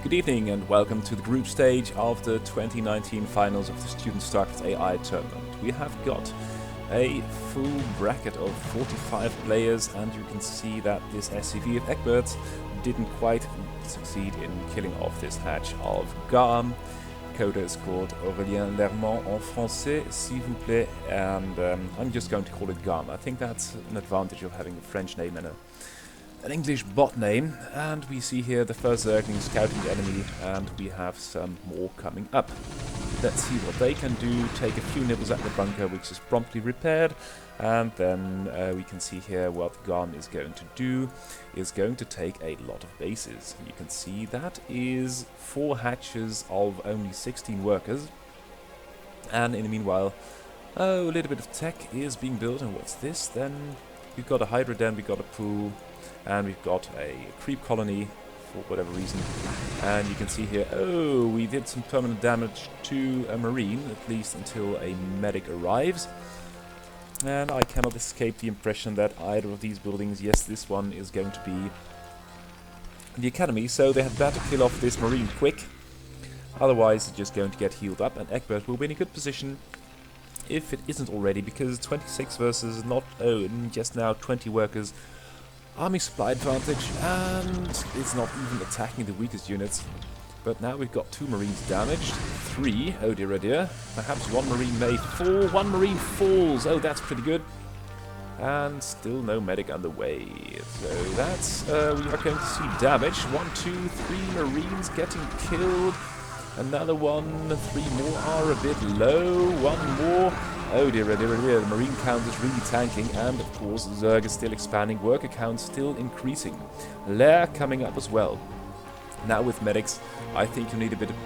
Good evening and welcome to the group stage of the 2019 finals of the Student StarCraft AI tournament. We have got a full bracket of 45 players, and you can see that this SCV of Qbot didn't quite succeed in killing off this hatch of GAM. Coder is called Aurélien Lermont en français, s'il vous plaît, and I'm just going to call it GAM. I think that's an advantage of having a French name and an English bot name. And we see here the first Zergling scouting the enemy, and we have some more coming up. Let's see what they can do. Take a few nibbles at the bunker, which is promptly repaired, and then we can see here what GAM is going to do. Is going to take a lot of bases. You can see that is 4 hatches of only 16 workers, and in the meanwhile, a little bit of tech is being built. And what's this then? We've got a Hydra den, we've got a pool, and we've got a creep colony for whatever reason. And you can see here, oh, we did some permanent damage to a marine, at least until a medic arrives. And I cannot escape the impression that either of these buildings, yes, this one is going to be the academy, so they had better kill off this marine quick. Otherwise, it's just going to get healed up, and Qbot will be in a good position if it isn't already, because 26 versus not, just now 20 workers. Army supply advantage, and it's not even attacking the weakest units. But now we've got 2 marines damaged, 3, oh dear, perhaps 1 marine may fall, 1 marine falls, oh that's pretty good. And still no medic underway, so that's, we are going to see damage, 1, 2, 3 marines getting killed, another 1, 3 more are a bit low, 1 more. Oh dear, the marine count is really tanking, and of course Zerg is still expanding, worker count still increasing. Lair coming up as well. Now with medics, I think you need a bit of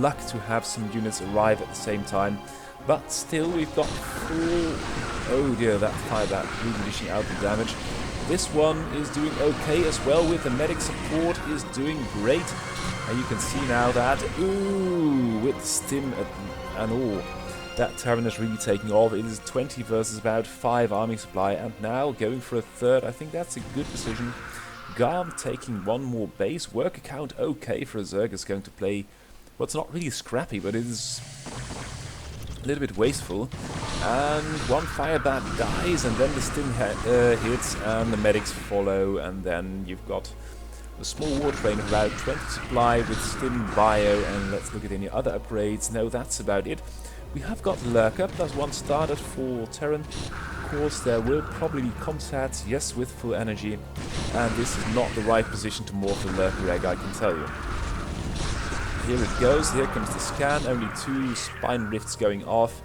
luck to have some units arrive at the same time, but still we've got 4... Oh dear, that fire, that really dishing out the damage. This one is doing okay as well, with the medic support is doing great. And you can see now that, ooh, with stim and all, that Terran is really taking off. It is 20 versus about 5 army supply, and now going for a third. I think that's a good decision. GAM taking 1 more base. Worker count okay for a Zerg is going to play. Well, it's not really scrappy, but it is a little bit wasteful. And 1 fire bat dies, and then the stim hits, and the medics follow, and then you've got a small war train of about 20 supply with stim bio. And let's look at any other upgrades. No, that's about it. We have got Lurker, +1 started for Terran. Of course, there will probably be comsats, yes, with full energy. And this is not the right position to morph the Lurker egg, I can tell you. Here it goes, here comes the scan, only 2 spine rifts going off.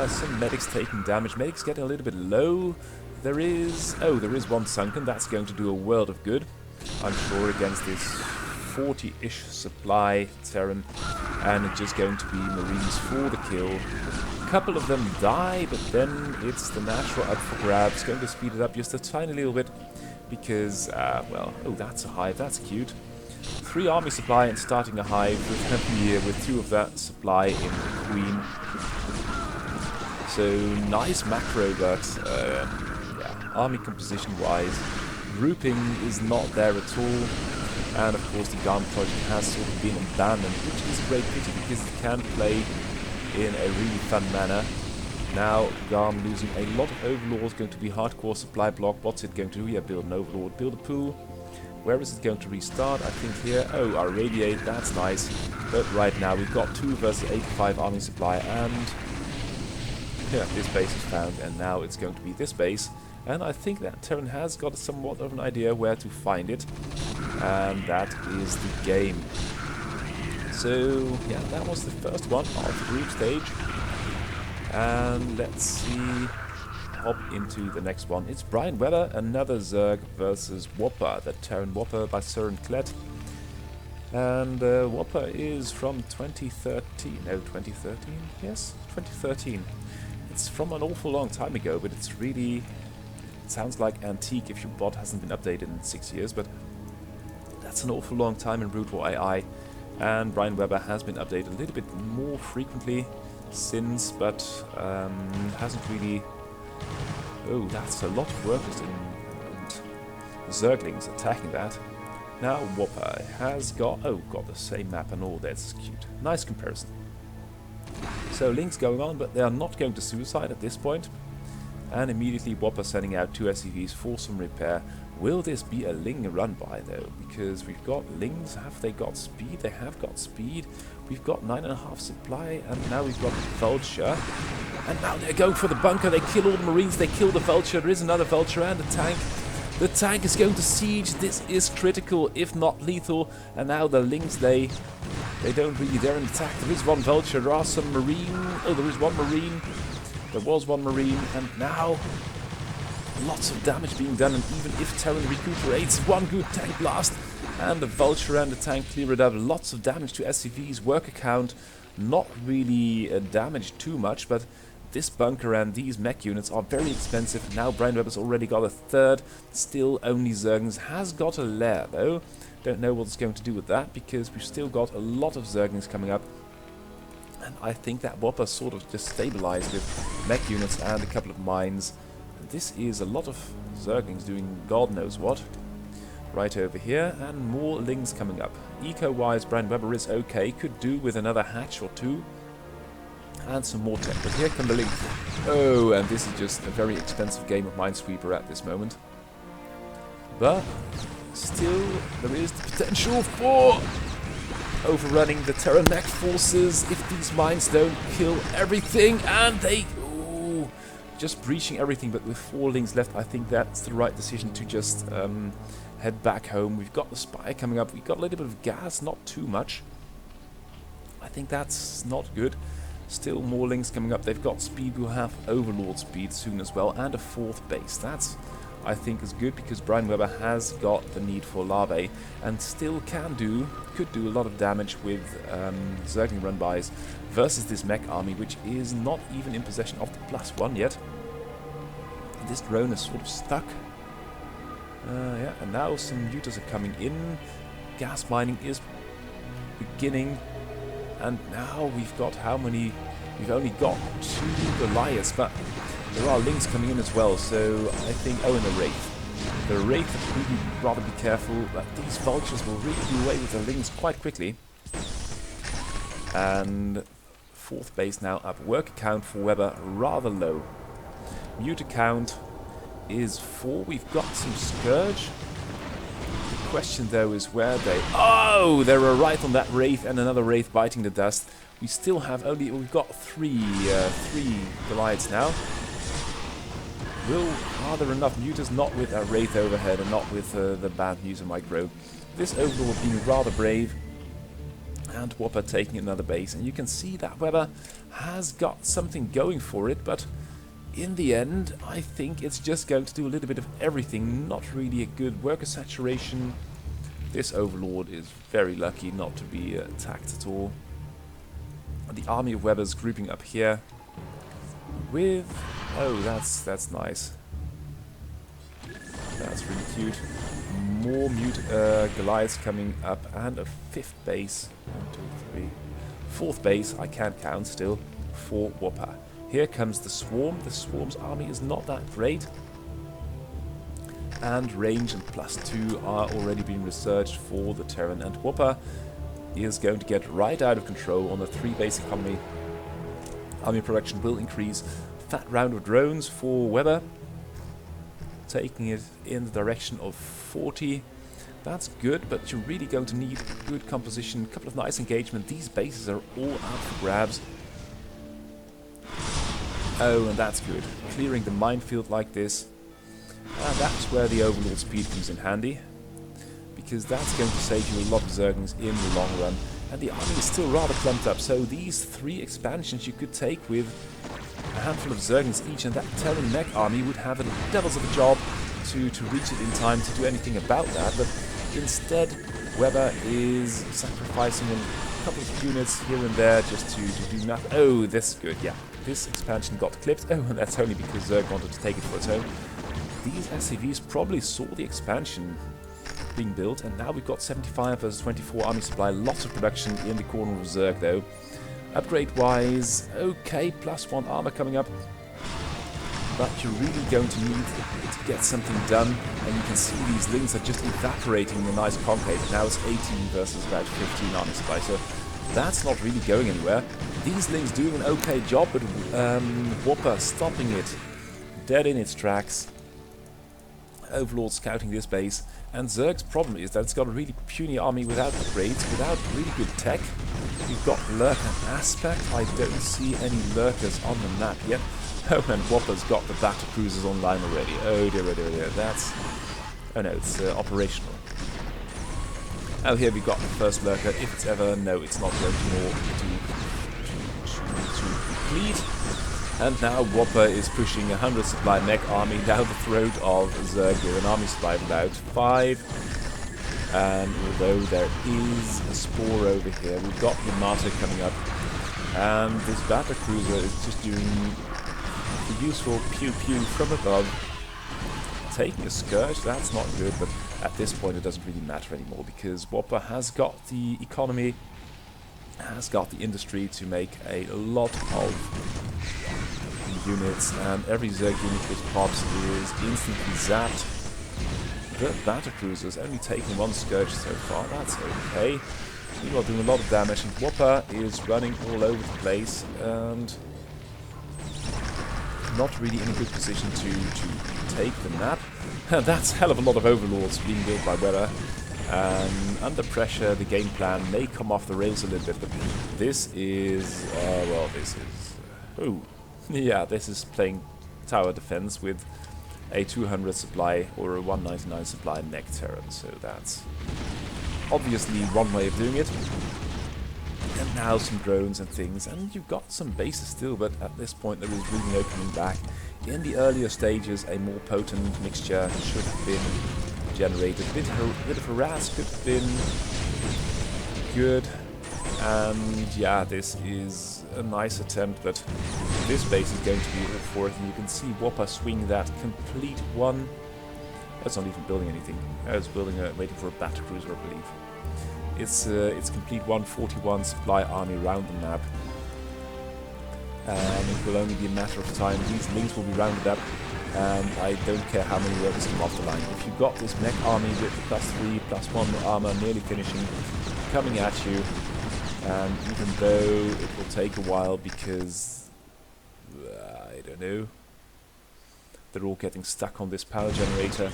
Some medics taking damage, medics getting a little bit low. There is 1 sunken, that's going to do a world of good, I'm sure, against this 40-ish supply Terran, and it's just going to be marines for the kill. A couple of them die, but then it's the natural up for grabs. Going to speed it up just a tiny little bit, because, well, oh, that's a hive, that's cute. 3 army supply and starting a hive with 2 of that supply in the queen. So, nice macro, but, yeah, army composition-wise, grouping is not there at all. And of course the GAM project has sort of been abandoned, which is a great pity because it can play in a really fun manner. Now GAM losing a lot of overlords, going to be hardcore supply block. What's it going to do? Yeah, build an overlord, build a pool. Where is it going to restart? I think here. Oh, our radiate, that's nice. But right now we've got 2 versus 85 army supply, and yeah, this base is found, and now it's going to be this base. And I think that Terran has got somewhat of an idea where to find it. And that is the game. So, yeah, that was the first one of the group stage. And let's see, hop into the next one. It's Brian Weber, another Zerg versus Whopper, the Terran Whopper by Søren Klett. And Whopper is from 2013. No, 2013? Yes, 2013. It's from an awful long time ago, but it's really... It sounds like antique if your bot hasn't been updated in 6 years, but that's an awful long time in Brood War AI. And Brian Weber has been updated a little bit more frequently since, but hasn't really... Oh, that's a lot of workers and Zerglings attacking that. Now Whopper has got the same map and all. That's cute. Nice comparison. So links going on, but they are not going to suicide at this point. And immediately Whopper sending out 2 SCVs for some repair. Will this be a Ling run by though? Because we've got Lings. Have they got speed? They have got speed. We've got 9.5 supply, and now we've got Vulture. And now they're going for the bunker. They kill all the Marines. They kill the Vulture. There is another Vulture and a tank. The tank is going to siege. This is critical, if not lethal. And now the Lings, they don't really dare an attack. There is one Vulture. There are some Marine. Oh, there is one Marine. There was one Marine. And now lots of damage being done. And even if Terran recuperates, one good tank blast. And the Vulture and the tank clear it up. Lots of damage to SCVs. Worker count not really damaged too much, but this bunker and these mech units are very expensive. Now Brian Webber's already got a third. Still only Zerglings. Has got a lair though. Don't know what it's going to do with that, because we've still got a lot of Zerglings coming up. And I think that Whopper sort of just stabilized with mech units and a couple of mines. This is a lot of Zerglings doing God knows what. Right over here, and more Lings coming up. Eco-wise, Brian Webber is okay. Could do with another hatch or two. And some more tech. But here come the Lings. Oh, and this is just a very expensive game of Minesweeper at this moment. But still, there is the potential for overrunning the Terran mech forces if these mines don't kill everything. And they... Ooh, just breaching everything, but with 4 Lings left, I think that's the right decision to just... head back home. We've got the spy coming up. We've got a little bit of gas, not too much. I think that's not good. Still more Lings coming up. They've got speed. We'll have Overlord speed soon as well. And a 4th base. That's, I think, is good, because Brian Webber has got the need for larvae and still could do a lot of damage with Zergling run-bys versus this mech army, which is not even in possession of the +1 yet. And this drone is sort of stuck. Yeah, and now some Mutas are coming in. Gas mining is beginning. And now we've got how many? We've only got 2 Goliaths, but there are Lings coming in as well. So I think, oh, and a Wraith. The Wraith have really rather be careful, but these Vultures will really do away with the Lings quite quickly. And 4th base now up. Worker count for Webber rather low. Muta count is 4. We've got some Scourge. The question though is where they... Oh! They're right on that Wraith, and another Wraith biting the dust. We still have only... We've got 3 Goliaths now. Are there enough Mutas? Not with a Wraith overhead and not with the bad user micro. This Overlord being rather brave. And Whopper taking another base. And you can see that Webber has got something going for it, but... in the end, I think it's just going to do a little bit of everything. Not really a good worker saturation. This Overlord is very lucky not to be attacked at all. The army of Webbers grouping up here with... Oh, that's nice. That's really cute. More Goliaths coming up, and a 5th base. 1, 2, 3. 4th base, I can't count still, for Whopper. Here comes the Swarm. The Swarm's army is not that great. And range and +2 are already being researched for the Terran. And Whopper is going to get right out of control on a 3-base economy. Army production will increase. Fat round of drones for Webber. Taking it in the direction of 40. That's good, but you're really going to need good composition. A couple of nice engagement. These bases are all out for grabs. Oh, and that's good. Clearing the minefield like this. And that's where the Overlord speed comes in handy. Because that's going to save you a lot of Zerglings in the long run. And the army is still rather clumped up. So these 3 expansions you could take with a handful of Zerglings each. And that Terran mech army would have a devils of a job to reach it in time to do anything about that. But instead, Webber is sacrificing a couple of units here and there just to do nothing. Oh, this is good, yeah. This expansion got clipped. Oh, and that's only because Zerg wanted to take it for its own. These SCVs probably saw the expansion being built, and now we've got 75 versus 24 army supply. Lots of production in the corner of Zerg, though. Upgrade-wise, okay, +1 armor coming up. but you're really going to need to get something done, and you can see these links are just evaporating in a nice concave. Now it's 18 versus about 15 on supply, so that's not really going anywhere. These links doing an okay job, but Whopper stopping it dead in its tracks. Overlord scouting this base, and Zerg's problem is that it's got a really puny army without upgrades, without really good tech. We've got Lurker Aspect. I don't see any Lurkers on the map yet. Oh, and Whopper's got the battle cruisers online already. Oh dear, oh dear, oh dear. That's... oh no, it's operational. Oh, here we got the first Lurker. If it's ever... no, it's not going to complete. And now Whopper is pushing 100 supply mech army down the throat of Zerg with an army supply of about 5. And although there is a Spore over here, we've got the Martyr coming up. And this battle cruiser is just doing the useful pew-pew from above. Taking a Scourge, that's not good, but at this point it doesn't really matter anymore, because Whopper has got the economy, has got the industry to make a lot of units, and every Zerg unit which pops is instantly zapped. The Battlecruiser's only taken 1 Scourge so far, that's okay. Meanwhile doing a lot of damage, and Whopper is running all over the place and not really in a good position to take the map. That's a hell of a lot of Overlords being built by Weather. Under pressure, the game plan may come off the rails a little bit, but this is... well, this is... ooh. Yeah, this is playing tower defense with a 200 supply or a 199 supply mech Terran, so that's obviously one way of doing it. And now some drones and things, and you've got some bases still, but at this point there is really no coming back. In the earlier stages, a more potent mixture should have been generated. A bit of harass could have been good. And yeah, this is a nice attempt, but this base is going to be all for it, and you can see Whopper swing that complete one. That's not even building anything. I was building waiting for a battlecruiser, I believe. It's complete 141 supply army around the map. And it will only be a matter of time. These links will be rounded up, and I don't care how many workers come off the line. If you've got this mech army with the +3/+1 armor nearly finishing, coming at you, and even though it will take a while because, I don't know, they're all getting stuck on this power generator,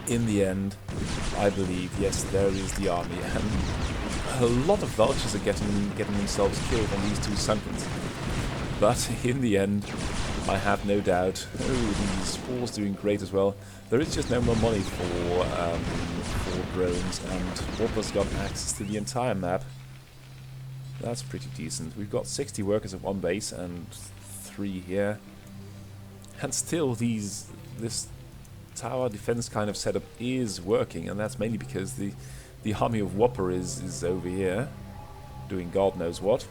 in the end, I believe, yes, there is the army, and a lot of vultures are getting themselves killed on these 2 Sunkens. But in the end, I have no doubt. Oh, the Spore's doing great as well. There is just no more money for drones, and Whopper's got access to the entire map. That's pretty decent. We've got 60 workers at 1 base and 3 here. And still this tower defense kind of setup is working, and that's mainly because the army of Whopper is over here, doing God knows what.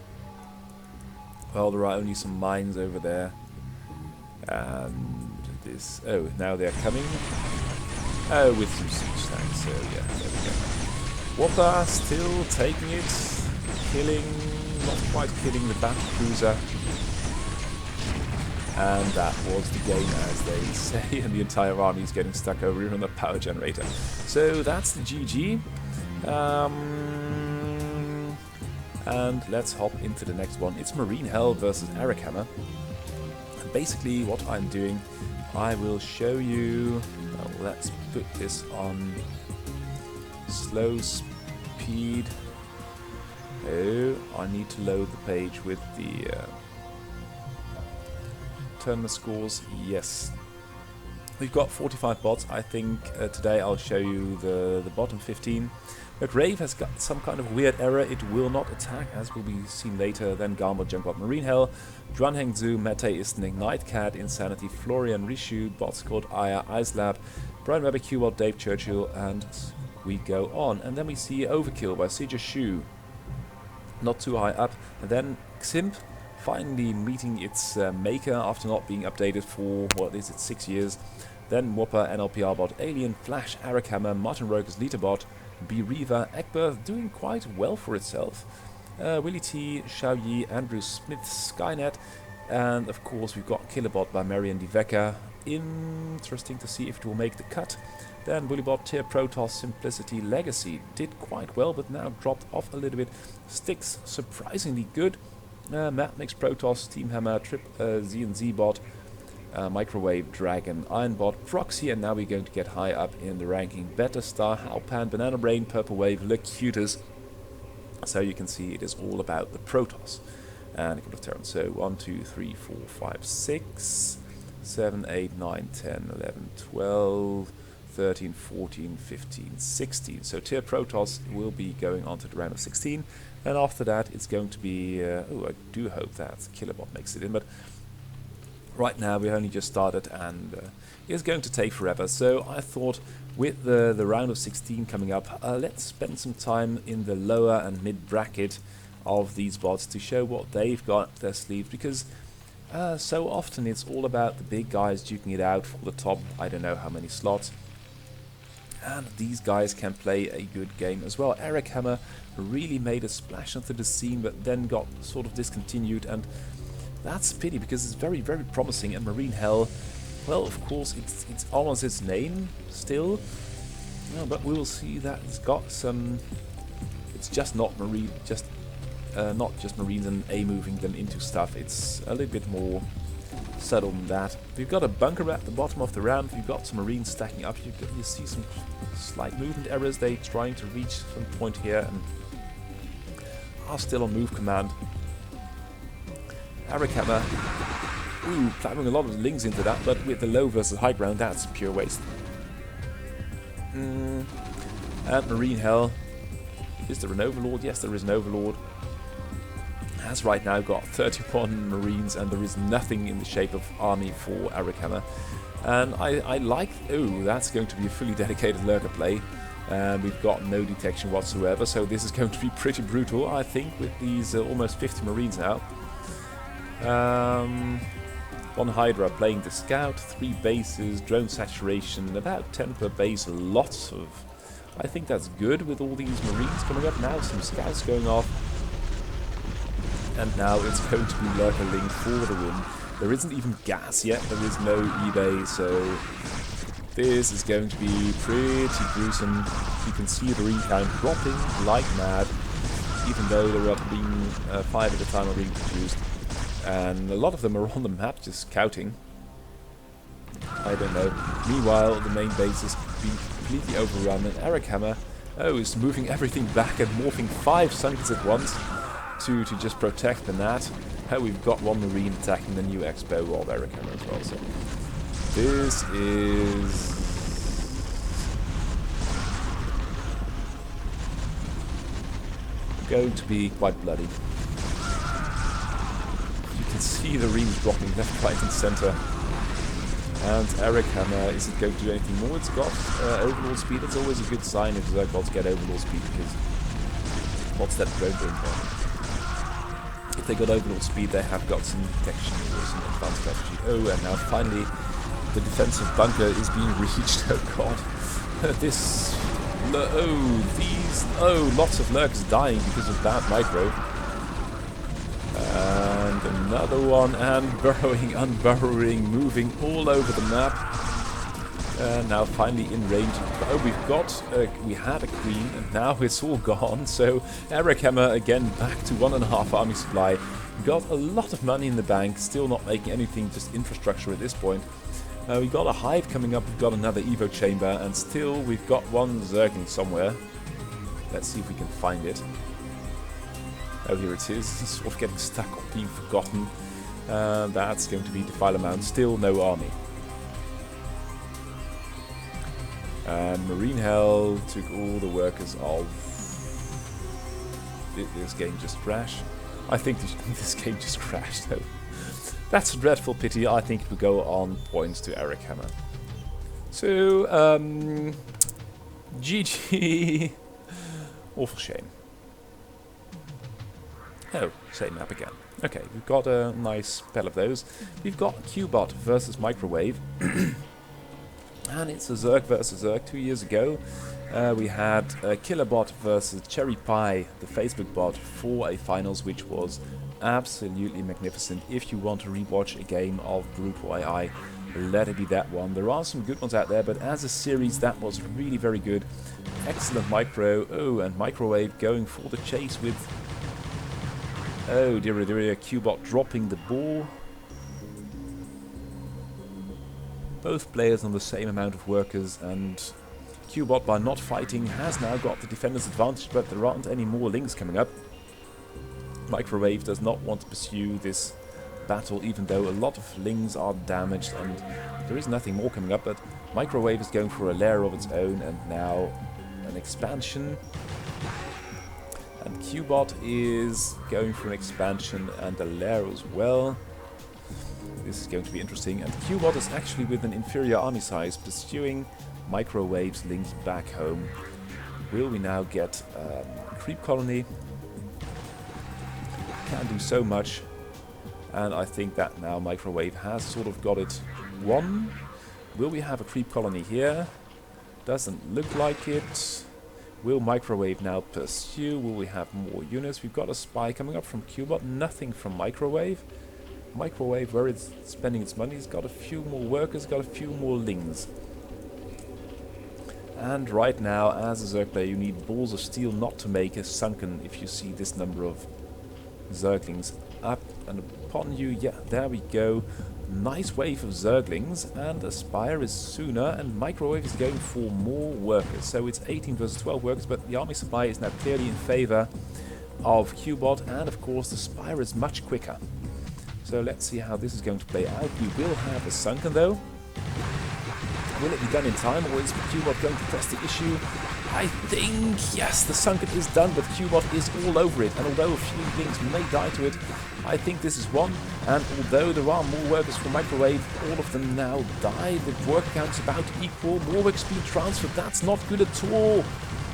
Well, there are only some mines over there. And this... oh, now they're coming. Oh, with some siege tanks, so yeah, there we go. Whopper still taking it, killing, not quite killing the battlecruiser. And that was the game, as they say, and the entire army is getting stuck over here on the power generator. So that's the GG. And let's hop into the next one. It's Marine Hell versus Eric Hammer. And basically what I'm doing, I will show you... well, let's put this on slow speed. Oh, I need to load the page with the tournament scores. Yes. We've got 45 bots. I think today I'll show you the bottom 15. McRave has got some kind of weird error. It will not attack, as will be seen later. Then Garmot, Junkbot, Marine Hell, Druanheng Zhu, Mete, Istening, Nightcat, Insanity, Florian, Rishu, Bot Squad, Aya, Icelab, Brian Webber, Qbot, Dave Churchill, and we go on. And then we see Overkill by Sija Shu. Not too high up. And then Ximp finally meeting its maker after not being updated for, what is it, 6 years. Then Whopper, NPR Bot, Alien, Flash, Eric Hammer, Martin Rokers, Literbot, B. Reaver, Egbert doing quite well for itself. Willie T, Xiao Yi, Andrew Smith, Skynet, And of course we've got Qbot by Marian Diveka. Interesting to see if it will make the cut. Then Bullybot, Tier Protoss, Simplicity, Legacy did quite well, but now dropped off a little bit. Sticks surprisingly good. Matt Mix Protoss, Team Hammer, Z&Z Bot, Microwave, Dragon, Iron Bot, Proxy, and now we're going to get high up in the ranking. Beta Star, Halpan, Banana Brain, Purple Wave, Locutus. So you can see it is all about the Protoss. And a couple of turns. So 1, 2, 3, 4, 5, 6, 7, 8, 9, 10, 11, 12, 13, 14, 15, 16. So Tier Protoss will be going on to the round of 16. And after that it's going to be... oh, I do hope that Qbot makes it in. But right now we only just started and it's going to take forever. So I thought with the round of 16 coming up, let's spend some time in the lower and mid bracket of these bots to show what they've got up their sleeves, because so often it's all about the big guys duking it out for the top, I don't know how many slots, and these guys can play a good game as well. Eric Hammer really made a splash onto the scene but then got sort of discontinued, and that's a pity because it's very, very promising. And Marine Hell, well, of course it's almost its name still, but we will see that it's got some... it's just not marine, not just Marines and moving them into stuff. It's a little bit more subtle than that. We've got a bunker at the bottom of the ramp. We've got some Marines stacking up. You see some slight movement errors. They're trying to reach some point here and are still on move command. Eric Hammer, climbing a lot of links into that, but with the low versus high ground, that's pure waste. And Marine Hell. Is there an Overlord? Yes, there is an Overlord. Has right now got 31 Marines, and there is nothing in the shape of army for Eric Hammer. And I like... oh, that's going to be a fully dedicated lurker play. And we've got no detection whatsoever, so this is going to be pretty brutal, I think, with these almost 50 Marines now. One Hydra playing the Scout, 3 bases, drone saturation, about 10 per base, lots of... I think that's good with all these Marines coming up. Now some Scouts going off. And now it's going to be Lurker Link for the win. There isn't even gas yet, there is no eBay, so this is going to be pretty gruesome. You can see the recount dropping like mad, even though there are being 5 at a time are being produced. And a lot of them are on the map just scouting. I don't know. Meanwhile, the main base is being completely overrun, and Eric Hammer, is moving everything back and morphing 5 Sunkets at once to just protect the Nat. We've got 1 Marine attacking the new Expo of Eric Hammer as well, so this is... going to be quite bloody. You can see the Marines dropping left, right and center. And Eric Hammer isn't going to do anything more. It's got overlord speed. It's always a good sign if Zergbots get overlord speed, because what's that drone doing there? If they got overlord speed, they have got some detection or some advanced strategy. Oh, and now finally the defensive bunker is being reached. Oh god. Lots of lurkers dying because of bad micro. And another one, and burrowing, unburrowing, moving all over the map. And now finally in range. Oh, we had a queen, and now it's all gone. So Eric Hammer again back to 1.5 army supply. Got a lot of money in the bank, still not making anything, just infrastructure at this point. We got a hive coming up, we've got another Evo chamber, and still we've got 1 Zergling somewhere. Let's see if we can find it. Oh, here it is. It's sort of getting stuck or being forgotten. That's going to be Defiler Mount. Still no army. And Marine Hell took all the workers off. Did this game just crash? I think this game just crashed, though. That's a dreadful pity. I think it will go on points to Eric Hammer. So, GG. Awful shame. Oh, same map again. Okay, we've got a nice spell of those. We've got Qbot versus Microwave. And it's a Zerg versus Zerg 2 years ago. We had Qbot versus Cherry Pie, the Facebook bot, for a finals, which was absolutely magnificent. If you want to rewatch a game of brutal AI, let it be that one. There are some good ones out there, but as a series, that was really very good. Excellent micro. Oh, and microwave going for the chase with... oh dear, dear, Qbot dropping the ball. Both players on the same amount of workers, and Qbot, by not fighting, has now got the defender's advantage, but there aren't any more links coming up. Microwave does not want to pursue this battle, even though a lot of links are damaged and there is nothing more coming up, but Microwave is going for a lair of its own, and now an expansion. And Qbot is going for an expansion and a lair as well. This is going to be interesting, and Qbot is actually with an inferior army size pursuing Microwave's links back home. Will we now get a creep colony? Can't do so much, and I think that now Microwave has sort of got it won. Will we have a creep colony here? Doesn't look like it. Will Microwave now pursue? Will we have more units? We've got a spy coming up from Qbot, nothing from Microwave. Microwave, where it's spending its money, has got a few more workers, got a few more lings. And right now, as a Zerg player, you need balls of steel not to make a sunken if you see this number of Zerglings up and upon you. Yeah, there we go. Nice wave of Zerglings, and Aspire is sooner, and Microwave is going for more workers. So it's 18 versus 12 workers, but the army supply is now clearly in favor of Qbot, and of course the Spire is much quicker. So let's see how this is going to play out. We will have a sunken though. Will it be done in time, or is Qbot going to press the issue? I think, yes, the sunken is done, but Qbot is all over it, and although a few things may die to it, I think this is one, and although there are more workers for Microwave, all of them now die. The work count's about equal, more work speed transfer, that's not good at all.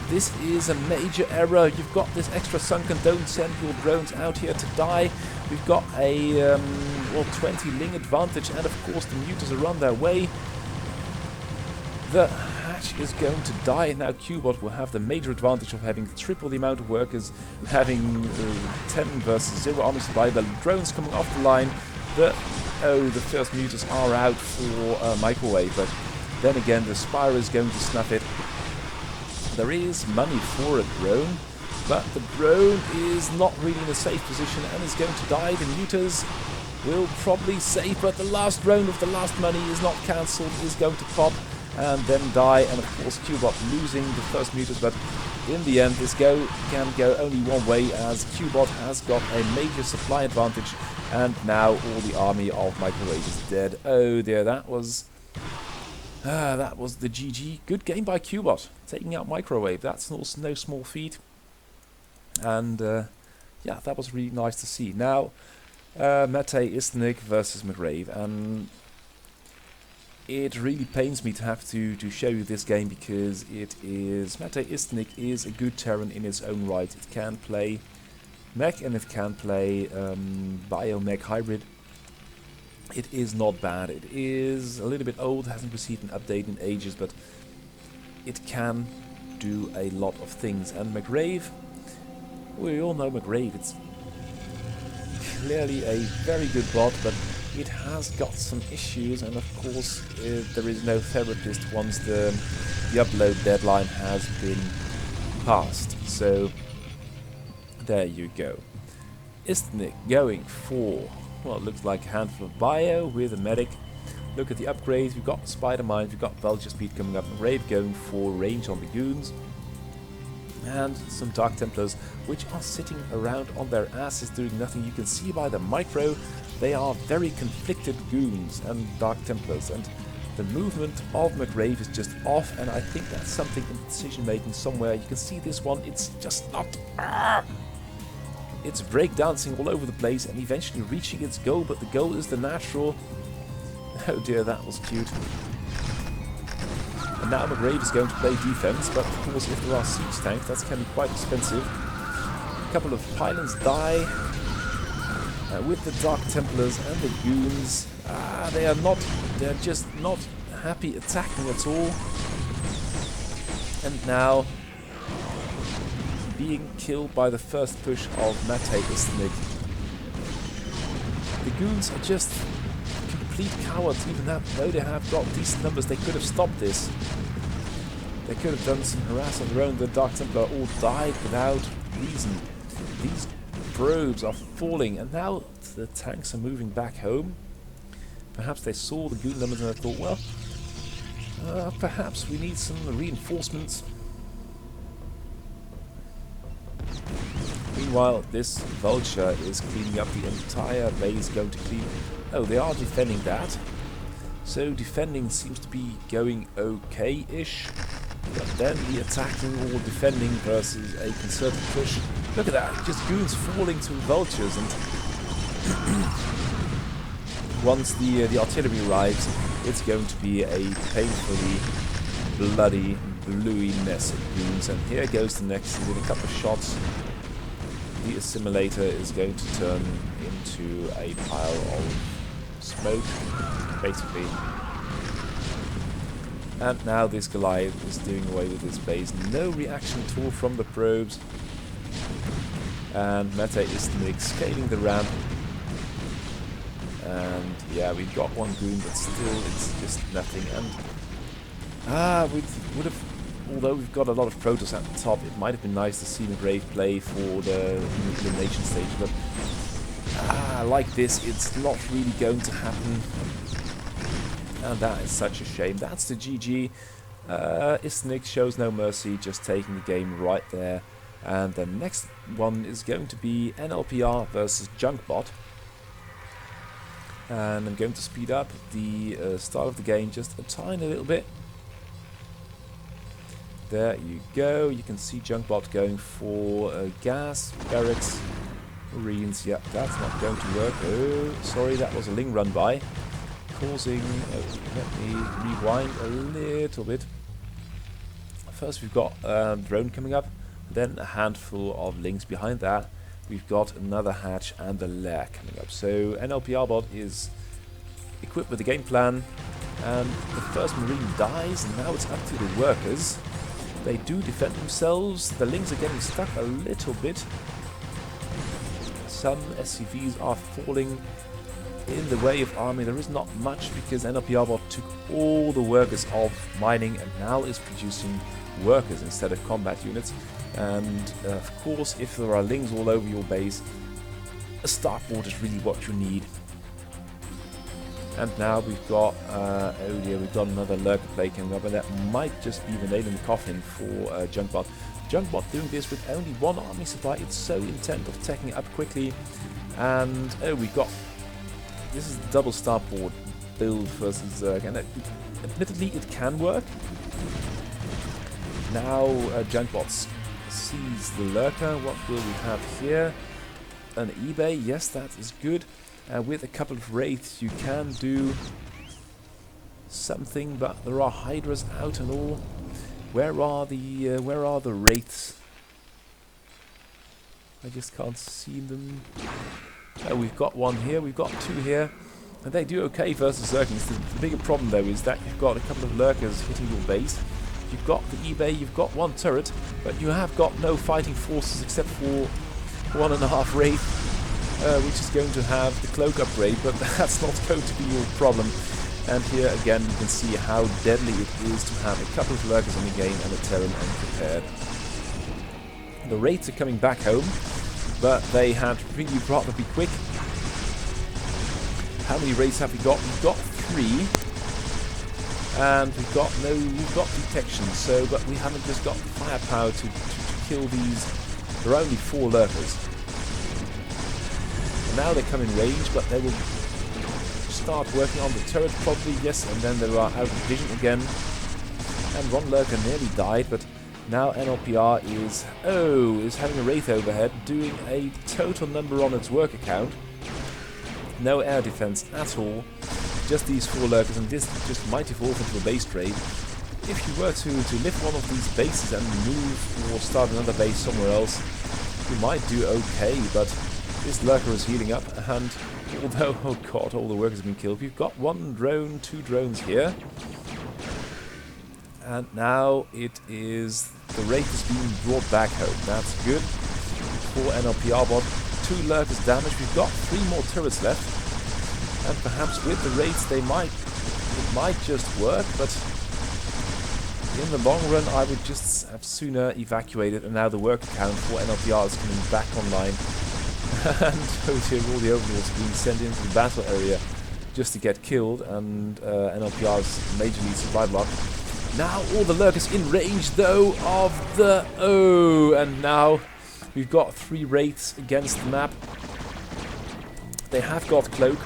This is a major error. You've got this extra sunken, don't send your drones out here to die. We've got a 20 ling advantage, and of course the mutas are on their way. The hatch is going to die. Now Qbot will have the major advantage of having triple the amount of workers, having 10 versus 0 army supply. The drones coming off the line. The first mutas are out for Microwave, but then again the Spire is going to snuff it. There is money for a drone, but the drone is not really in a safe position and is going to die. The mutas will probably save, but the last drone of the last money is not cancelled, is going to pop and then die, and of course Qbot losing the first mutas, but in the end this can go only one way, as Qbot has got a major supply advantage, and now all the army of Microwave is dead. Oh dear, that was the GG. Good game by Qbot, taking out Microwave. That's no small feat, and yeah, that was really nice to see. Now Mate Istnik versus McRave, and it really pains me to have to show you this game, because Mate Istnik is a good Terran in its own right. It can play mech and it can play bio-mech hybrid. It is not bad. It is a little bit old, hasn't received an update in ages, but it can do a lot of things. And McRave, we all know McRave, it's clearly a very good bot, but it has got some issues, and of course there is no therapist once the upload deadline has been passed. So there you go. Istnik going for, well, it looks like a handful of bio with a medic. Look at the upgrades. We've got Spider Mine, we've got Vulture Speed coming up, and Rave going for range on the goons. And some Dark Templars, which are sitting around on their asses doing nothing. You can see by the micro, they are very conflicted goons and Dark Templars, and the movement of McRave is just off, and I think that's something in decision making somewhere. You can see this one, it's just not... It's breakdancing all over the place and eventually reaching its goal, but the goal is the natural. Oh dear, that was cute. And now McRave is going to play defense, but of course if there are siege tanks, that can be quite expensive. A couple of pylons die. With the Dark Templars and the goons, they're just not happy attacking at all. And now being killed by the first push of Mate Istnik. The goons are just complete cowards, even though they have got decent numbers. They could have stopped this. They could have done some harass on their own. The Dark Templar all died without reason. These probes are falling, and now the tanks are moving back home. Perhaps they saw the goon numbers and they thought, well, perhaps we need some reinforcements. Meanwhile, this vulture is cleaning up the entire base, going to clean... Oh, they are defending that. So defending seems to be going okay-ish. But then the attacking or defending versus a concerted push. Look at that, just goons falling to vultures, and once the artillery arrives, it's going to be a painfully bloody, bluey mess of goons. And here goes the next with a couple of shots. The assimilator is going to turn into a pile of smoke, basically. And now this Goliath is doing away with his base. No reaction at all from the probes. And Meta is scaling the ramp. And yeah, we've got one goon, but still it's just nothing. And we would have, although we've got a lot of Protoss at the top, it might have been nice to see McGrave play for the elimination stage. But like this, it's not really going to happen. And that is such a shame. That's the GG. Isnik shows no mercy, just taking the game right there. And the next one is going to be NLPR versus Qbot. And I'm going to speed up the start of the game just a tiny little bit. There you go. You can see Qbot going for gas, barracks, marines. Yep, that's not going to work. Oh, sorry, that was a Ling run by. Causing, let me rewind a little bit. First we've got drone coming up, then a handful of links behind that. We've got another hatch and a lair coming up. So NLPR Bot is equipped with the game plan, and the first marine dies, and now it's up to the workers. They do defend themselves. The links are getting stuck a little bit. Some SCVs are falling in the way of army. There is not much because NLPR Bot took all the workers of mining and now is producing workers instead of combat units. And of course, if there are lings all over your base, a starport is really what you need. And now we've got, oh dear, we've got another lurker play coming up, and that might just be the nail in the coffin for Qbot. Qbot doing this with only one army supply. It's so intent of taking it up quickly. And oh, we got, this is the double starport build versus Zerg, and admittedly it can work. Now Qbot sees the lurker. What will we have here? An eBay, yes, that is good. With a couple of wraiths you can do something, but there are hydras out and all. Where are the wraiths? I just can't see them. Oh, we've got one here, we've got two here, and they do okay versus Zerglings. The bigger problem though is that you've got a couple of lurkers hitting your base. You've got the eBay, you've got one turret, but you have got no fighting forces except for 1.5 wraith, which is going to have the cloak upgrade, but that's not going to be your problem. And here again you can see how deadly it is to have a couple of lurkers on the game and a Terran unprepared. The wraiths are coming back home, but they had really rather be quick. How many wraiths have we got? We've got 3. And we've got detection, so, but we haven't just got firepower to kill these. There are only 4 lurkers. And now they come in range, but they will start working on the turret probably, yes, and then they are out of vision again. And one lurker nearly died, but now NLPR is having a wraith overhead, doing a total number on its work account. No air defense at all. Just these 4 lurkers, and this just might evolve into a base trade. If you were to lift one of these bases and move or start another base somewhere else, you might do okay, but this lurker is healing up, and although, oh god, all the workers have been killed, we've got 1 drone, 2 drones here. And now it is, the wraith is being brought back home. That's good for NLPR Bot. 2 lurkers damaged. We've got 3 more turrets left. And perhaps with the raids it might just work, but in the long run I would just have sooner evacuated, and now the work account for NLPR is coming back online. And here all the overlords being sent into the battle area just to get killed, and NLPR's majorly survival lock. Now all the lurkers in range though of the... Oh, and now we've got 3 raids against the map. They have got cloak.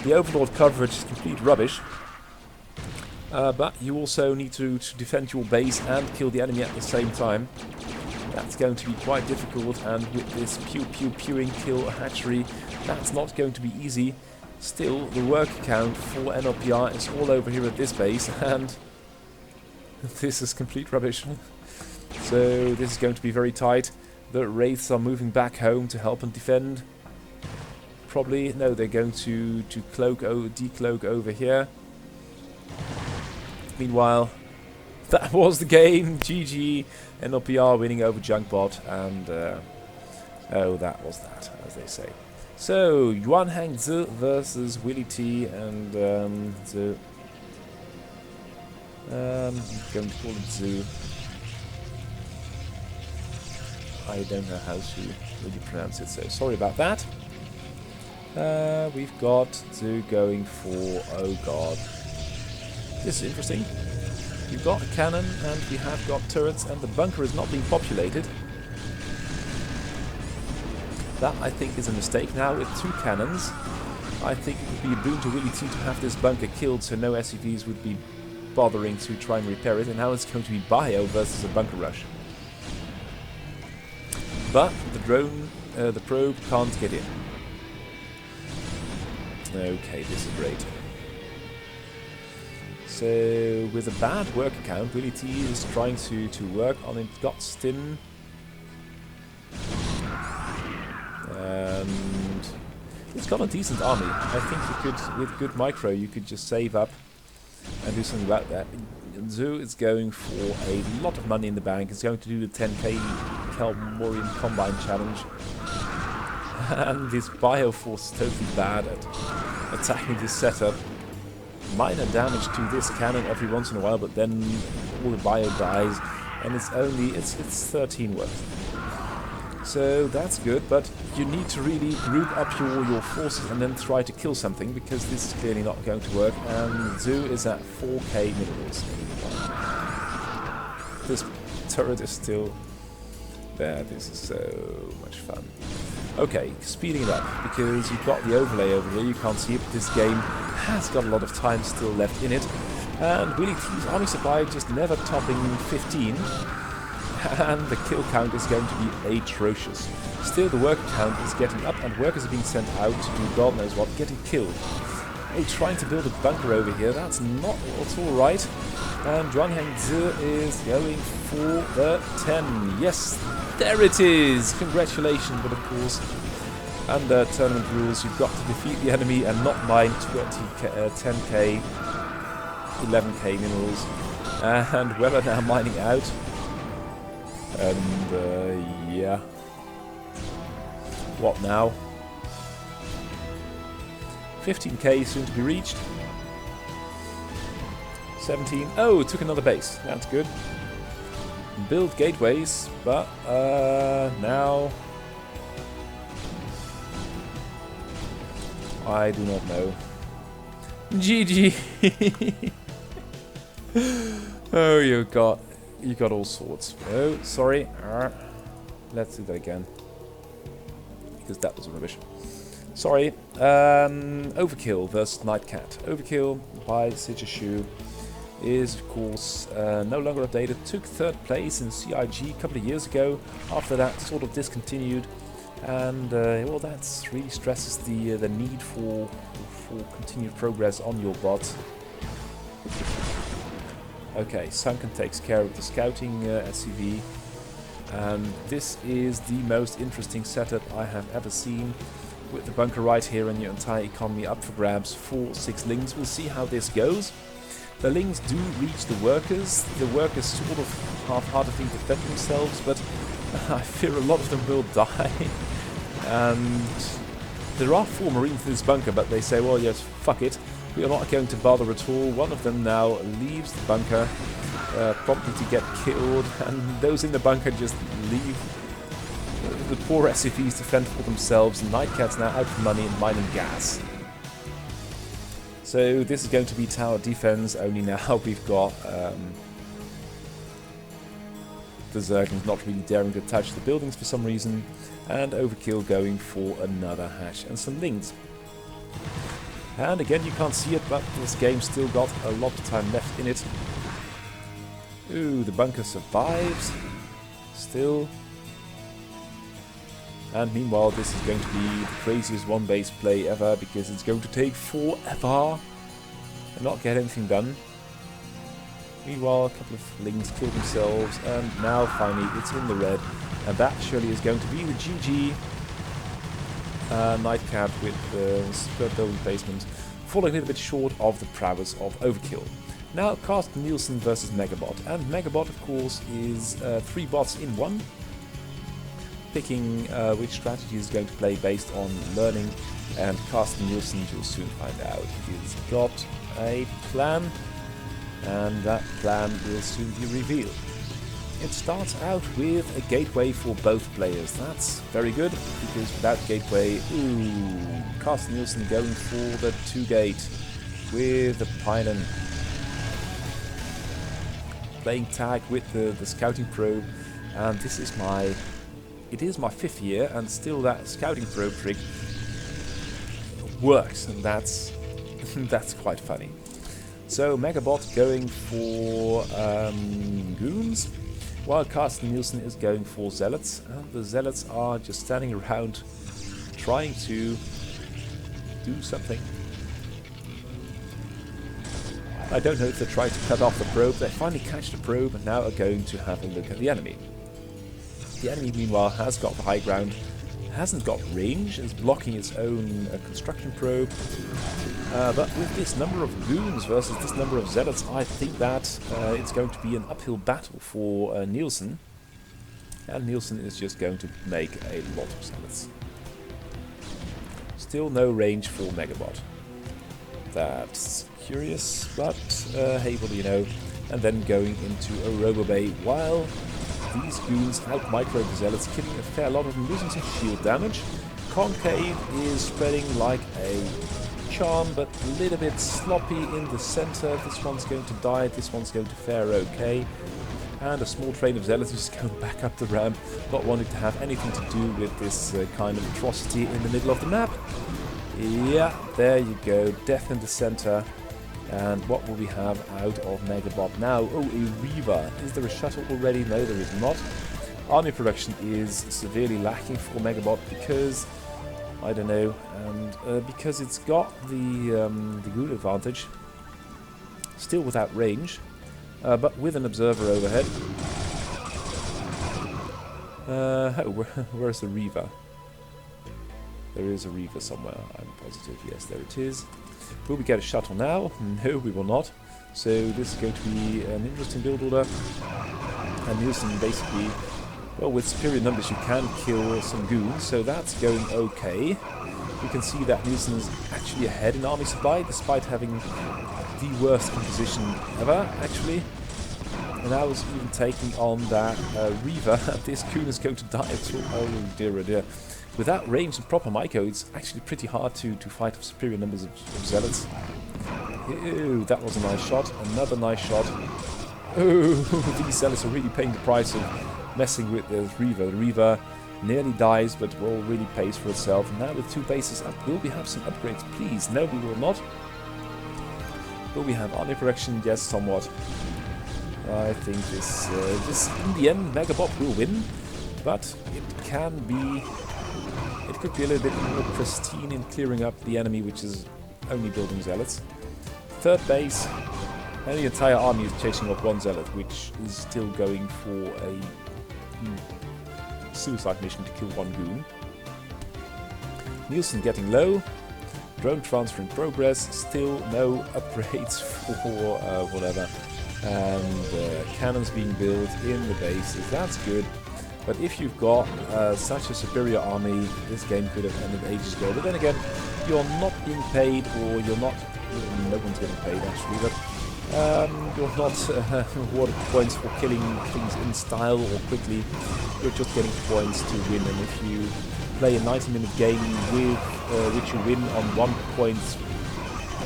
The overlord coverage is complete rubbish. But you also need to defend your base and kill the enemy at the same time. That's going to be quite difficult, and with this pewing kill a hatchery, that's not going to be easy. Still, the work account for NLPR is all over here at this base, and this is complete rubbish. So this is going to be very tight. The wraiths are moving back home to help and defend. Probably, no, they're going to decloak over here. Meanwhile, that was the game. GG. NLPR winning over Qbot, and oh, that was that, as they say. So, Yuan Hang Zi versus Willie T, and Zi. I'm going to call it Zi. I don't know how to really pronounce it, so sorry about that. We've got Zi going for, oh god. This is interesting. We've got a cannon and we have got turrets, and the bunker is not being populated. That, I think, is a mistake. Now with 2 cannons, I think it would be a boon to Willie T to have this bunker killed, so no SCVs would be bothering to try and repair it, and now it's going to be Bio versus a bunker rush. But the drone, the probe can't get in. Okay, this is great. So, with a bad work account, Willie T is trying to work on it. Got Stin. And it's got a decent army. I think you could, with good micro, you could just save up and do something about that. Zoo is going for a lot of money in the bank. It's going to do the 10k Kelmorian Combine Challenge. And this Bio Force is totally bad at attacking this setup. Minor damage to this cannon every once in a while, but then all the Bio dies, and it's 13 worth. So that's good, but you need to really group up your forces and then try to kill something, because this is clearly not going to work, and Zoo is at 4k minerals. This turret is still there. This is so much fun. Okay, speeding it up, because you've got the overlay over here. You can't see it, but this game has got a lot of time still left in it. And Willie T's army supply just never topping 15. And the kill count is going to be atrocious. Still, the worker count is getting up, and workers are being sent out to do God knows what, getting killed. Oh, trying to build a bunker over here, that's not at all right. And Zhuanghang Zi is going for the 10. Yes, there it is! Congratulations, but of course, under tournament rules, you've got to defeat the enemy and not mine 10k, 11k minerals. And Weber now mining out. And, yeah. What now? 15k soon to be reached. 17. Oh, it took another base. That's good. Build gateways, but now I do not know. GG. Oh, you got all sorts. Oh, sorry. Let's do that again, because that was rubbish. Sorry. Overkill versus Nightcat. Overkill by Sijashu is, of course, no longer updated. Took 3rd place in CIG a couple of years ago. After that, sort of discontinued, and well, that really stresses the need for continued progress on your bot. Okay, Sunken takes care of the scouting SCV, and this is the most interesting setup I have ever seen, with the bunker right here and your entire economy up for grabs for 6 lings. We'll see how this goes. The lings do reach the workers sort of half-heartedly defend themselves, but I fear a lot of them will die. And There are 4 Marines in this bunker, but they say, well, yes, fuck it. We are not going to bother at all. One of them now leaves the bunker, promptly to get killed, and those in the bunker just leave. The poor SCVs to fend for themselves. Nightcat's now out for money and mining gas. So this is going to be tower defense, only now we've got the Zerglings not really daring to touch the buildings for some reason, and Overkill going for another hatch and some links. And again, you can't see it, but this game still got a lot of time left in it. Ooh, the bunker survives. Still. And meanwhile, this is going to be the craziest one-base play ever, because it's going to take forever and not get anything done. Meanwhile, a couple of lings kill themselves, and now finally it's in the red, and that surely is going to be the GG. Nightcat with the superb building placement, falling a little bit short of the prowess of Overkill. Now cast Nielsen versus Megabot, and Megabot of course is 3 bots in 1. Picking which strategy is going to play based on learning, and Carsten Nielsen, you'll soon find out. He's got a plan, and that plan will soon be revealed. It starts out with a gateway for both players. That's very good, because without gateway, ooh, Carsten Nielsen going for the 2-gate with the pylon. Playing tag with the scouting probe, and this is my... It is my 5th year, and still that scouting probe trick works, and that's that's quite funny. So Megabot going for goons, while Carsten Nielsen is going for zealots, and the zealots are just standing around trying to do something. I don't know if they're trying to cut off the probe. They finally catch the probe and now are going to have a look at the enemy. The enemy, meanwhile, has got the high ground, hasn't got range, is blocking its own construction probe. But with this number of goons versus this number of zealots, I think that it's going to be an uphill battle for Nielsen. And Nielsen is just going to make a lot of zealots. Still no range for Megabot. That's curious, but hey, what do you know? And then going into a Robobay while these goons out-micro the zealots, killing a fair lot of them, losing some shield damage. Concave is spreading like a charm, but a little bit sloppy in the center. This one's going to die, this one's going to fare okay. And a small train of zealots is going back up the ramp, not wanting to have anything to do with this kind of atrocity in the middle of the map. Yeah, there you go, death in the center. And what will we have out of Megabot now? Oh, a Reaver. Is there a shuttle already? No, there is not. Army production is severely lacking for Megabot because, I don't know, and because it's got the good advantage, still without range, but with an observer overhead. Where's the Reaver? There is a Reaver somewhere, I'm positive. Yes, there it is. Will we get a shuttle now? No, we will not. So this is going to be an interesting build order. And Nielsen basically, well, with superior numbers you can kill some goons, so that's going okay. You can see that Nielsen is actually ahead in army supply, despite having the worst composition ever, actually. And I was even taking on that Reaver. This goon is going to die too. Oh dear, oh dear. Without range and proper micro, it's actually pretty hard to fight with superior numbers of zealots. Ew, that was a nice shot. Another nice shot. Oh, these zealots are really paying the price of messing with the Reaver. The Reaver nearly dies, but well, really pays for itself. And now with 2 bases up, will we have some upgrades, please? No, we will not. Will we have army production? Yes, somewhat. I think this in the end, Megabot will win, but it can be... It could be a little bit more pristine in clearing up the enemy, which is only building zealots. 3rd base, and the entire army is chasing off 1 zealot, which is still going for a suicide mission to kill 1 goon. Nielsen getting low. Drone transfer in progress. Still no upgrades for whatever. And cannons being built in the bases. That's good. But if you've got such a superior army, this game could have ended ages ago. But then again, you're not being paid, or you're not... No one's getting paid, actually, but you're not awarded points for killing things in style or quickly. You're just getting points to win, and if you play a 90-minute game with which you win on 1 point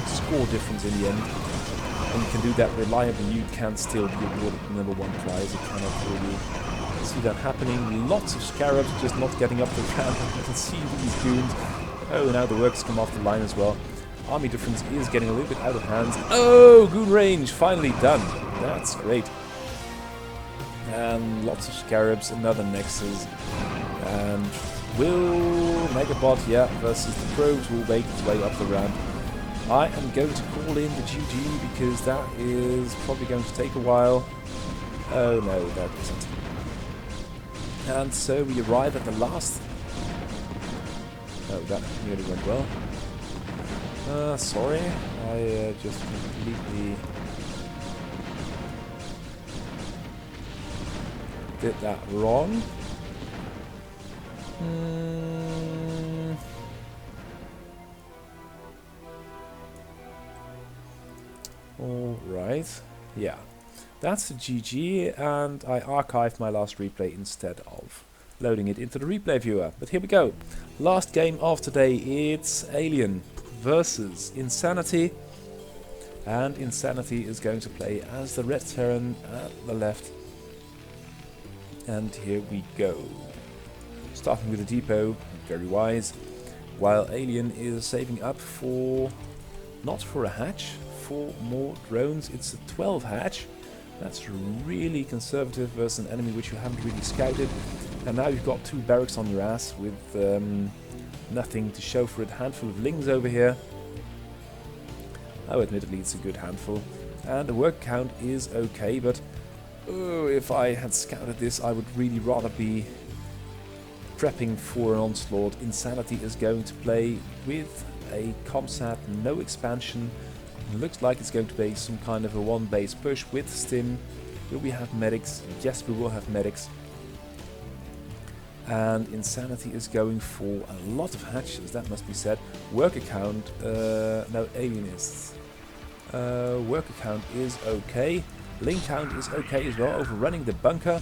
score difference in the end, and you can do that reliably, you can still be awarded the #1 prize. You cannot really see that happening. Lots of scarabs just not getting up the ramp. You can see these goons. Oh, now the workers come off the line as well. Army difference is getting a little bit out of hand. Oh, goon range finally done. That's great. And lots of scarabs, another nexus. And will Megabot, yeah, versus the probes will make its way up the ramp. I am going to call in the GG because that is probably going to take a while. Oh no, that isn't. And so we arrive at the last... Oh, that nearly went well. Sorry, I just completely did that wrong. Alright, yeah. That's the GG, and I archived my last replay instead of loading it into the replay viewer. But here we go. Last game of today, it's Alien versus Insanity. And Insanity is going to play as the red Terran at the left. And here we go. Starting with the depot, very wise. While Alien is saving up for... not for a hatch, for more drones. It's a 12 hatch. That's really conservative versus an enemy which you haven't really scouted. And now you've got 2 barracks on your ass with nothing to show for it. Handful of lings over here. Oh, admittedly it's a good handful. And the work count is okay, but oh, if I had scouted this, I would really rather be prepping for an onslaught. Insanity is going to play with a comsat, no expansion. It looks like it's going to be some kind of a 1 base push with stim. Will we have medics? Yes, we will have medics. And Insanity is going for a lot of hatches, that must be said. Worker count, no, alienists. Worker count is okay. Link count is okay as well. Overrunning the bunker.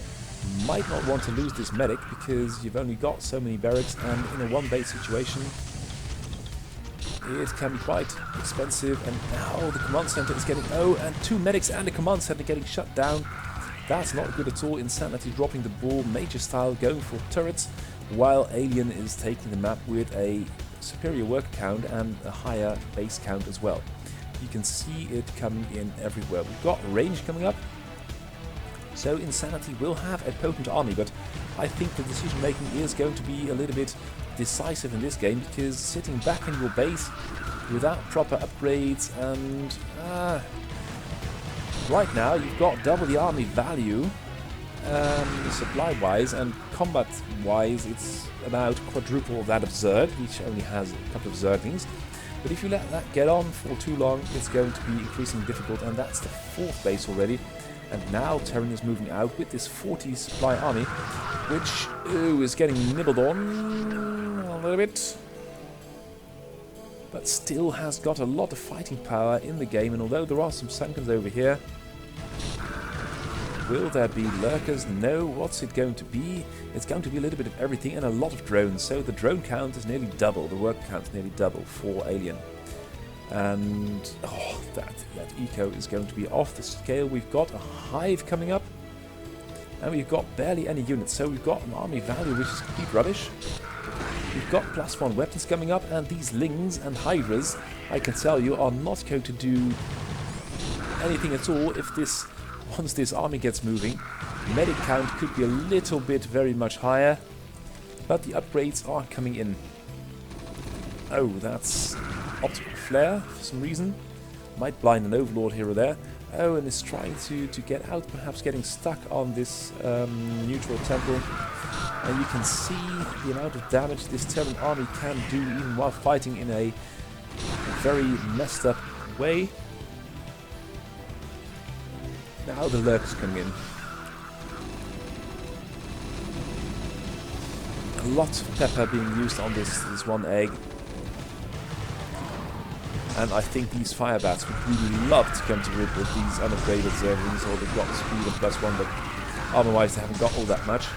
Might not want to lose this medic because you've only got so many barracks, and in a 1 base situation it can be quite expensive. And now the command center is getting... oh, and 2 medics and the command center getting shut down. That's not good at all. Insanity dropping the ball, major style, going for turrets, while Alien is taking the map with a superior worker count and a higher base count as well. You can see it coming in everywhere. We've got range coming up, so Insanity will have a potent army, but I think the decision making is going to be a little bit decisive in this game, because sitting back in your base without proper upgrades and right now you've got double the army value supply wise, and combat wise it's about quadruple that of Zerg, which only has a couple of Zerglings. But if you let that get on for too long, it's going to be increasingly difficult, and that's the 4th base already. And now Terran is moving out with this 40 supply army, which is getting nibbled on a little bit, but still has got a lot of fighting power in the game. And although there are some Sunkens over here, will there be lurkers? No. What's it going to be? It's going to be a little bit of everything and a lot of drones. So the drone count is nearly double, the work count is nearly double for Alien. And oh, that eco is going to be off the scale. We've got a hive coming up, and we've got barely any units, so we've got an army value which is complete rubbish. We've got +1 weapons coming up, and these lings and hydras, I can tell you, are not going to do anything at all if once this army gets moving. Medic count could be a little bit very much higher, but the upgrades are coming in. Oh, that's optical flare for some reason. Might blind an overlord here or there. Oh, and is trying to get out, perhaps getting stuck on this neutral temple. And you can see the amount of damage this Terran army can do even while fighting in a very messed up way. Now the lurkers coming in. a lot of pepper being used on this one egg. And I think these fire bats would really love to come to grip with these unupgraded zerglings, or they've got speed of +1, but armor-wise they haven't got all that much.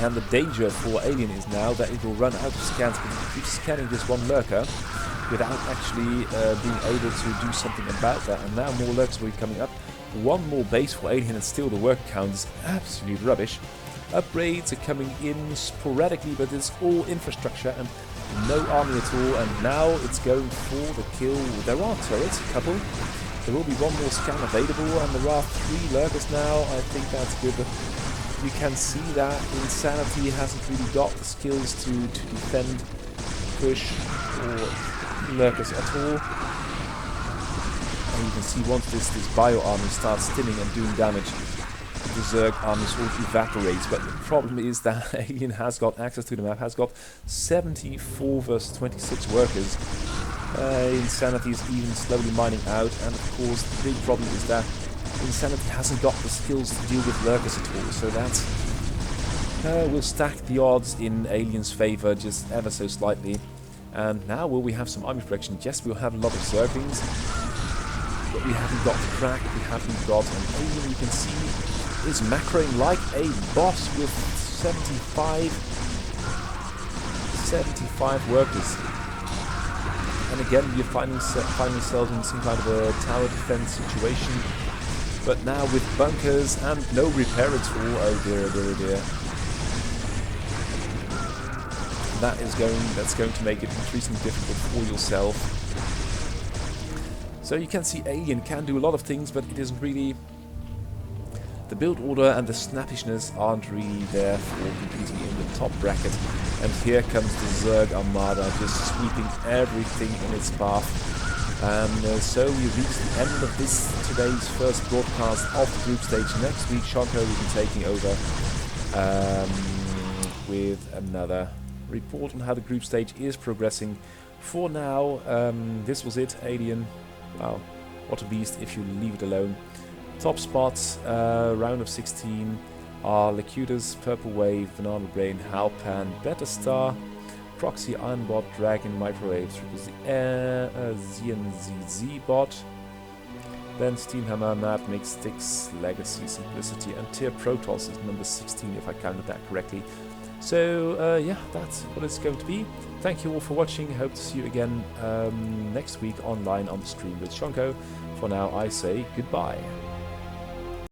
And the danger for Alien is now that it will run out of scans, because it keeps scanning this one lurker without actually being able to do something about that. And now more lurkers will be coming up. One more base for Alien, and still the work count is absolute rubbish. Upgrades are coming in sporadically, but it's all infrastructure and no army at all. And now it's going for the kill. There are turrets, a couple. There will be one more scan available, and there are 3 lurkers now. I think that's good, but you can see that Insanity hasn't really got the skills to defend, push, or lurkers at all. And you can see once this bio army starts stinning and doing damage, the Zerg army sort of evaporates. But the problem is that Alien has got access to the map, has got 74 versus 26 workers. Insanity is even slowly mining out, and of course the big problem is that Insanity hasn't got the skills to deal with lurkers at all, so that will stack the odds in Alien's favor just ever so slightly. And now will we have some army protection? Yes, we'll have a lot of Zerglings, but we haven't got the crack, we haven't got an Alien, you can see, is macroing like a boss with 75 workers. And again, you're finding yourselves in some kind of a tower defense situation. But now with bunkers and no repair at all, oh dear, oh dear, oh dear. That's going to make it increasingly difficult for yourself. So you can see Alien can do a lot of things, but it isn't really... The build order and the snappiness aren't really there for competing in the top bracket. And here comes the Zerg Armada, just sweeping everything in its path. And so we reach the end of today's first broadcast of the group stage. Next week, Shonko will be taking over with another report on how the group stage is progressing. For now, this was it. Alien, wow, what a beast if you leave it alone. Top spots, round of 16 are Locutus, Purple Wave, Banana Brain, Halpan, Beta Star, Proxy, Iron Bot, Dragon, Microwave, ZNZZ Bot, then Steamhammer, Mad Mix, Styx, Legacy, Simplicity, and Tier Protoss is number 16 if I counted that correctly. So yeah, that's what it's going to be. Thank you all for watching. Hope to see you again next week online on the stream with Shonko. For now, I say goodbye.